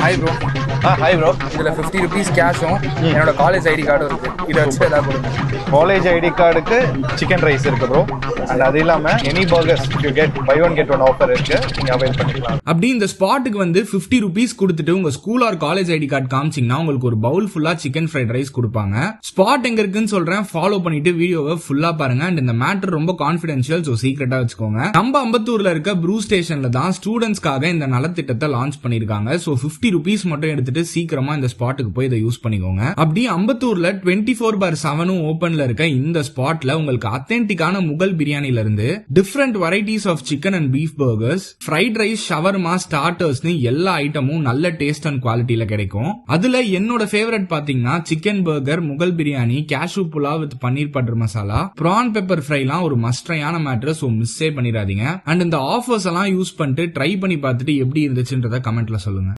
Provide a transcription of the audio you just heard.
Hi bro. Hi bro. இதில் 50 rupees கேஷும் என்னோட college ID கார்டும் இருக்கு. இதை வச்சு ஏதாவது கொடுங்க. காலேஜ் ஐடி கார்டுக்கு சிக்கன் ரைஸ் இருக்கு ப்ரோ. அண்ட் அது இல்லாம any burgers you get buy one get one offer இருக்கு, நீங்க அவைல் பண்ணிக்கலாம். அப்படி இந்த ஸ்பாட்டுக்கு வந்து 50 rupees கொடுத்துட்டு உங்க school or college ID card காமிச்சிங்கன்னா உங்களுக்கு ஒரு பவுல் ஃபுல்லா சிக்கன் ஃப்ரைட் ரைஸ் கொடுப்பாங்க. ஸ்பாட் எங்க இருக்குன்னு சொல்றேன், ஃபாலோ பண்ணிட்டு வீடியோவை ஃபுல்லா பாருங்க. அண்ட் இந்த மேட்டர் ரொம்ப கான்ஃபிடென்ஷியல், சோ சீக்கிரட்டா வச்சுக்கோங்க. நம்ம அம்பத்தூர்ல இருக்க ப்ரூ ஸ்டேஷன்ல தான் ஸ்டூடெண்ட்ஸ்க்காக இந்த நலத்திட்டத்தை லான்ச் பண்ணிருக்காங்க. சோ 50 rupees மட்டும் எடுத்துட்டு சீக்கிரமா இந்த ஸ்பாட்டுக்கு போய் இதை யூஸ் பண்ணிக்கோங்க. அப்படி அம்பத்தூர்ல 24/7 ஓபன்ல இருக்க இந்த ஸ்பாட்ல உங்களுக்கு அத்தென்டிக்கான முகல் பிரியாணில இருந்து different varieties of chicken and beef burgers, fried rice, shawarma, ஸ்டார்டர்ஸ்னு எல்லா ஐட்டமும் நல்ல டேஸ்ட் அண்ட் குவாலிட்டியில கிடைக்கும். அதுல என்னோட ஃபேவரட் பாத்தீங்கன்னா chicken burger, Mughal biryani, cashew pulao with paneer butter masala, prawn pepper ஃப்ரைலாம் ஒரு மஸ்ட்ரையான மேட்டர், சோ மிஸ்ஸே பண்ணிடாதீங்க. அண்ட் இந்த ஆஃபர்ஸ் எல்லாம் யூஸ் பண்ணிட்டு ட்ரை பண்ணி பார்த்துட்டு எப்படி இருந்துச்சுன்றத கமெண்ட்ல சொல்லுங்க.